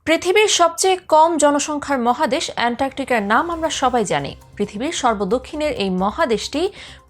পৃথিবীর সবচেয়ে কম জনসংখ্যার মহাদেশ অ্যান্টার্কটিকার নাম আমরা সবাই জানি। পৃথিবীর সর্বদক্ষিণের এই মহাদেশটি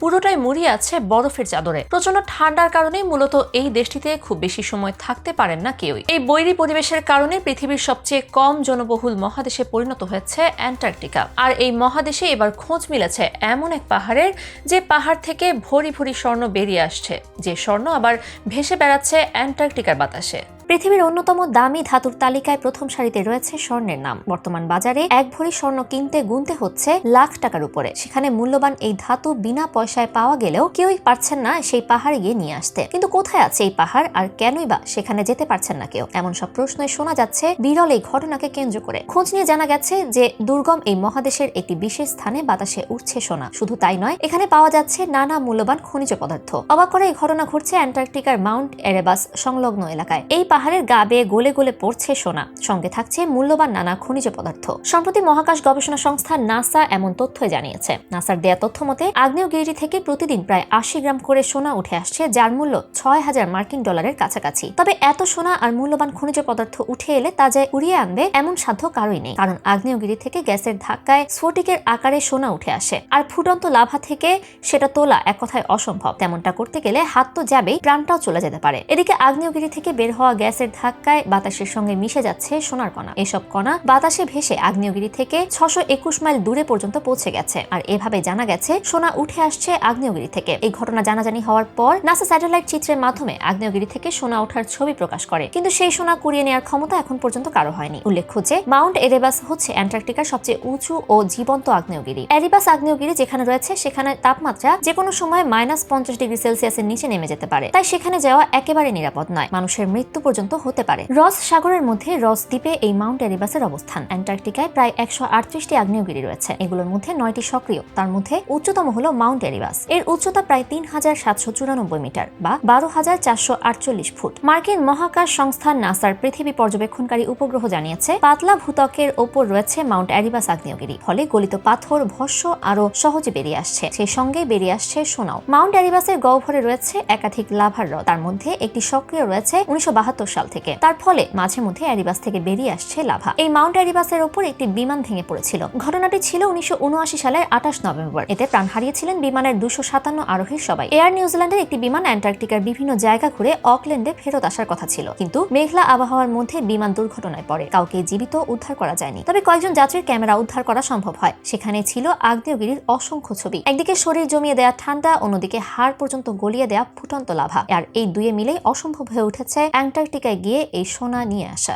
পুরোটাই মুড়িয়ে আছে বরফের চাদরে। প্রচন্ড ঠান্ডার কারণে মূলত এই দেশটিতে খুব বেশি সময় থাকতে পারেন না কেউই। এই বৈরী পরিবেশের কারণে পৃথিবীর সবচেয়ে কম জনবহুল মহাদেশে পরিণত হয়েছে অ্যান্টার্কটিকা। আর এই মহাদেশে এবার খোঁজ মিলেছে এমন এক পাহাড়ের, যে পাহাড় থেকে ভরি ভরি স্বর্ণ বেরিয়ে আসছে, যে স্বর্ণ আবার ভেসে বেড়াচ্ছে অ্যান্টার্কটিকার বাতাসে। পৃথিবীর অন্যতম দামি ধাতুর তালিকায় প্রথম সারিতে রয়েছে স্বর্ণের নাম। বর্তমান বাজারে এক ভরি স্বর্ণ কিনতে গুনতে হচ্ছে লাখ টাকার উপরে। সেখানে মূল্যবান এই ধাতু বিনা পয়সায় পাওয়া গেলেও কেউই পারছেন না সেই পাহাড়ে গিয়ে নিয়ে আসতে। কিন্তু কোথায় আছে এই পাহাড়, আর কেনই বা সেখানে যেতে পারছেন না কেউ? এমন সব প্রশ্নই শোনা যাচ্ছে বিরল এই ঘটনাকে কেন্দ্র করে। খোঁজ নিয়ে জানা গেছে যে দুর্গম এই মহাদেশের একটি বিশেষ স্থানে বাতাসে উঠছে সোনা। শুধু তাই নয়, এখানে পাওয়া যাচ্ছে নানা মূল্যবান খনিজ পদার্থ। অবাক করে এই ঘটনা ঘটছে অ্যান্টার্কটিকার মাউন্ট এরেবাস সংলগ্ন এলাকায়। এই পাহাড়ের গা বেয়ে গলে গলে পড়ছে সোনা, সঙ্গে থাকছে মূল্যবান নানা খনিজ পদার্থ। সম্প্রতি মহাকাশ গবেষণা সংস্থা নাসা এমন তথ্য জানিয়েছে। নাসার দেয়া তথ্য মতে আগ্নেয়গিরি থেকে প্রতিদিন প্রায় ৮০ গ্রাম করে সোনা উঠে আসছে, যার মূল্য $৬,০০০ কাছাকাছি। তবে এত সোনা আর মূল্যবান খনিজ পদার্থ উঠে এলে তা যে উড়িয়ে আনবে এমন সাধ্য কারোই নেই। কারণ আগ্নেয়গিরি থেকে গ্যাসের ধাক্কায় স্ফটিকের আকারে সোনা উঠে আসে, আর ফুটন্ত লাভা থেকে সেটা তোলা এক কথায় অসম্ভব। তেমনটা করতে গেলে হাত তো যাবেই, প্রাণটাও চলে যেতে পারে। এদিকে আগ্নেয়গিরি থেকে বের হওয়া গ্যাসের ধাক্কায় বাতাসের সঙ্গে মিশে যাচ্ছে সোনার কণা। এসব কণা বাতাসে ভেসে আগ্নেয়গিরি থেকে ৬২১ মাইল দূরে পর্যন্ত পৌঁছে গেছে। আর এভাবে জানা গেছে সোনা উঠে আসছে আগ্নেয়গিরি থেকে। এই ঘটনা জানাজানি হওয়ার পর নাসা স্যাটেলাইট চিত্রের মাধ্যমে আগ্নেয়গিরি থেকে সোনা ওঠার ছবি প্রকাশ করে, কিন্তু সেই সোনা কুড়িয়ে নেওয়ার ক্ষমতা এখন পর্যন্ত কারো হয়নি। উল্লেখ্য যে মাউন্ট এরেবাস হচ্ছে অ্যান্টার্কটিকার সবচেয়ে উঁচু ও জীবন্ত আগ্নেয়গিরি। এরিবাস আগ্নেয়গিরি যেখানে রয়েছে সেখানে তাপমাত্রা যে কোনো সময় -50°C নিচে নেমে যেতে পারে। তাই সেখানে যাওয়া একেবারে নিরাপদ নয়, মানুষের মৃত্যু পর্যন্ত হতে পারে। রস সাগরের মধ্যে রস দ্বীপে এই মাউন্ট এরিবাসের অবস্থান। অ্যান্টার্কটিকায় প্রায় ১৩৮টি আগ্নেয়গিরি রয়েছে। এগুলোর মধ্যে ৯টি সক্রিয়। তার মধ্যে উচ্চতম হলো মাউন্ট এরিবাস। এর উচ্চতা প্রায় ৩,৭৯৪ মিটার বা ১২,৪৪৮ ফুট। মার্কিন মহাকাশ সংস্থা নাসার পৃথিবী পর্যবেক্ষণকারী উপগ্রহ জানিয়েছে পাতলা ভূত্বকের ওপর রয়েছে মাউন্ট এরিবাস আগ্নেয়গিরি। ফলে গলিত পাথর, ভস্ম আরো সহজে বেরিয়ে আসছে। সেই সঙ্গে বেরিয়ে আসছে সোনাও। মাউন্ট এরিবাসের গহ্বরে রয়েছে একাধিক লাভার হ্রদ। তার মধ্যে একটি সক্রিয় রয়েছে ১৯৭২ সাল থেকে। তার ফলে মাঝে মধ্যে এরিবাস থেকে বেরিয়ে আসছে লাভা। এই মাউন্ট এরিবাসের ওপর একটি বিমান ভেঙে পড়েছিল। ঘটনাটি ছিল ১৯৭৯ সালের ২৮ নভেম্বর। এতে প্রাণ হারিয়েছিলেন বিমানের ২৫৭ আরোহীর সবাই। এয়ার নিউজিল্যান্ডের একটি বিমান অ্যান্টার্কটিকার বিভিন্ন জায়গা ঘুরে অকল্যান্ডে ফেরত আসার কথা ছিল, কিন্তু মেঘলা আবহাওয়ার মধ্যে বিমান দুর্ঘটনায় পড়ে। কাউকে জীবিত উদ্ধার করা যায়নি। তবে কয়েকজন যাত্রীর ক্যামেরা উদ্ধার করা সম্ভব হয়। সেখানে ছিল আগ্নেয়গিরির অসংখ্য ছবি। একদিকে শরীর জমিয়ে দেয়া ঠান্ডা, অন্যদিকে হাড় পর্যন্ত গলিয়ে দেয়া ফুটন্ত লাভা। আর এই দুয়ে মিলেই অসম্ভব হয়ে উঠেছে অ্যান্টার্কটিকায় গিয়ে এই সোনা নিয়ে আসা।